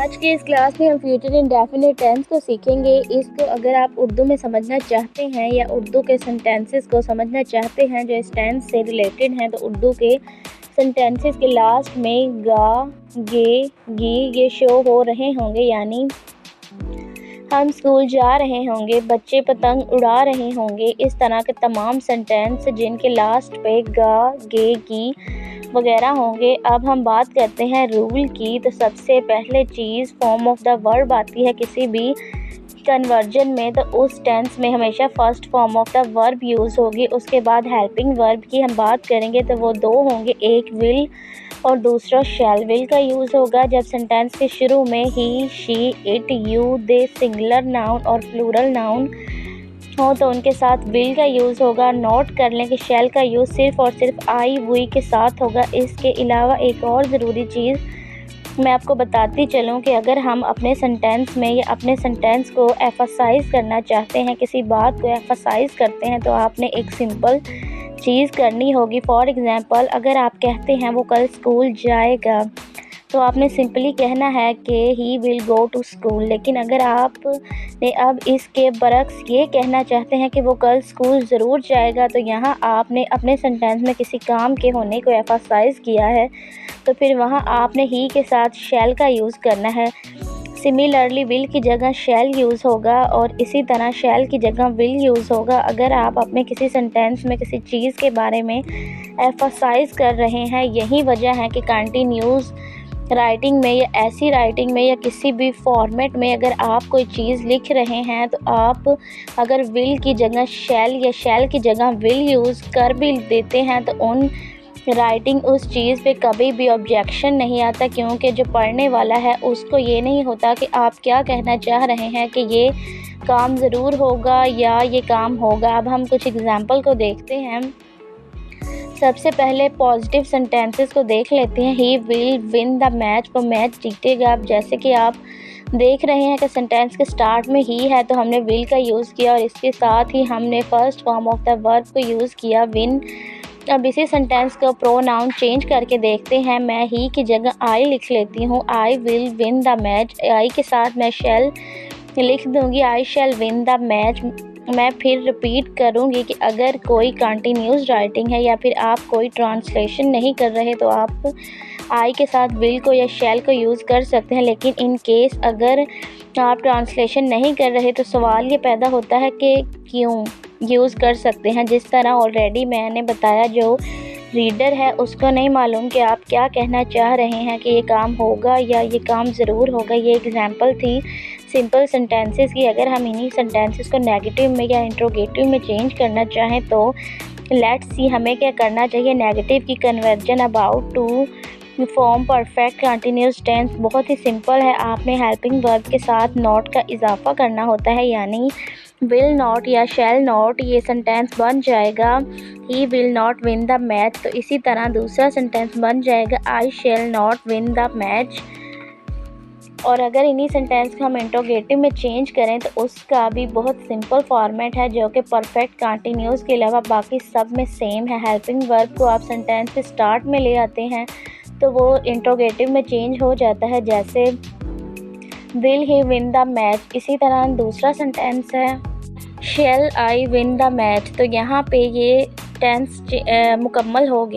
आज के इस क्लास में हम फ्यूचर इंडेफिनिट टेंस को सीखेंगे। इसको अगर आप उर्दू में समझना चाहते हैं या उर्दू के सेंटेंसेस को समझना चाहते हैं जो इस टेंस से रिलेटेड हैं, तो उर्दू के सेंटेंसेस के लास्ट में गा, गे, गी ये शो हो रहे होंगे, यानी हम स्कूल जा रहे होंगे, बच्चे पतंग उड़ा रहे होंगे। इस तरह के तमाम सेंटेंस जिनके लास्ट पे गा, गे, गी वगैरह होंगे। अब हम बात करते हैं रूल की। तो सबसे पहले चीज़ फॉर्म ऑफ द वर्ब आती है किसी भी कन्वर्जन में, तो उस टेंस में हमेशा first form of the verb use होगी। उसके बाद हेल्पिंग वर्ब की हम बात करेंगे तो वो दो होंगे, एक विल और दूसरा शैल। विल का यूज़ होगा जब सेंटेंस के शुरू में ही, she, it, you, they singular noun और प्लूरल नाउन हो तो उनके साथ विल का यूज़ होगा। नोट कर लें कि शैल का यूज़ सिर्फ़ और सिर्फ आई, वी के साथ होगा। इसके अलावा एक और ज़रूरी चीज़ मैं आपको बताती चलूँ कि अगर हम अपने सेंटेंस में या अपने सेंटेंस को एफसाइज़ करना चाहते हैं, किसी बात को एफसाइज़ करते हैं, तो आपने एक सिंपल चीज़ करनी होगी। फॉर एग्ज़ाम्पल, अगर आप कहते हैं वो कल स्कूल जाएगा, तो आपने सिंपली कहना है कि he will go to school. लेकिन अगर आपने अब इसके बरक्स ये कहना चाहते हैं कि वो कल स्कूल ज़रूर जाएगा, तो यहाँ आपने अपने सेंटेंस में किसी काम के होने को एफसाइज़ किया है, तो फिर वहाँ आपने ही के साथ शैल का यूज़ करना है। सिमिलरली विल की जगह शैल यूज़ होगा और इसी तरह शैल की जगह विल यूज़ होगा। अगर आप अपने किसी सेंटेंस में किसी चीज़ के बारे में एफसाइज़ कर रहे हैं, यही वजह है कि कंटिन्यूस राइटिंग में या ऐसी राइटिंग में या किसी भी फॉर्मेट में अगर आप कोई चीज़ लिख रहे हैं, तो आप अगर विल की जगह शैल या शैल की जगह विल यूज़ कर भी देते हैं, तो उन राइटिंग उस चीज़ पे कभी भी ऑब्जेक्शन नहीं आता, क्योंकि जो पढ़ने वाला है उसको ये नहीं होता कि आप क्या कहना चाह रहे हैं कि ये काम ज़रूर होगा या ये काम होगा। अब हम कुछ एग्जांपल को देखते हैं। सबसे पहले पॉजिटिव सेंटेंसेस को देख लेते हैं। He will win the match, वो मैच जीतेगा। अब जैसे कि आप देख रहे हैं कि सेंटेंस के स्टार्ट में ही है, तो हमने विल का यूज़ किया और इसके साथ ही हमने first form of the verb को यूज़ किया, विन। अब इसी सेंटेंस को प्रोनाउन चेंज करके देखते हैं। मैं ही की जगह आई लिख लेती हूँ, I will win the match. I के साथ मैं शैल लिख दूँगी, I shall win the match. मैं फिर रिपीट करूँगी कि अगर कोई कंटिन्यूस राइटिंग है या फिर आप कोई ट्रांसलेशन नहीं कर रहे, तो आप आई के साथ विल को या शैल को यूज़ कर सकते हैं। लेकिन इन केस अगर आप ट्रांसलेशन नहीं कर रहे, तो सवाल ये पैदा होता है कि क्यों यूज़ कर सकते हैं। जिस तरह ऑलरेडी मैंने बताया, जो रीडर है उसको नहीं मालूम कि आप क्या कहना चाह रहे हैं कि ये काम होगा या ये काम ज़रूर होगा। ये एग्जांपल थी सिंपल सेंटेंसेस की। अगर हम इन्हीं सेंटेंसेस को नेगेटिव में या इंट्रोगेटिव में चेंज करना चाहें, तो लेट्स सी हमें क्या करना चाहिए। नेगेटिव की conversion about to form perfect continuous tense बहुत ही सिंपल है। आपने हेल्पिंग वर्ब के साथ नॉट का इजाफा करना होता है, यानी विल नॉट या शैल नॉट, ये सेंटेंस बन जाएगा he will not win the match. तो इसी तरह दूसरा सेंटेंस बन जाएगा I shall not win the match. और अगर इन्हीं सेंटेंस को हम इंट्रोगेटिव में चेंज करें, तो उसका भी बहुत सिंपल फॉर्मेट है, जो कि परफेक्ट कंटिन्यूस के अलावा बाकी सब में सेम है। हेल्पिंग वर्ब को आप सेंटेंस के स्टार्ट में ले आते हैं, तो वो इंट्रोगेटिव में चेंज हो जाता है, जैसे will he win the match. इसी तरह दूसरा सेंटेंस है शैल आई विन द मैच। तो यहाँ पे ये टेंस मुकम्मल हो गया।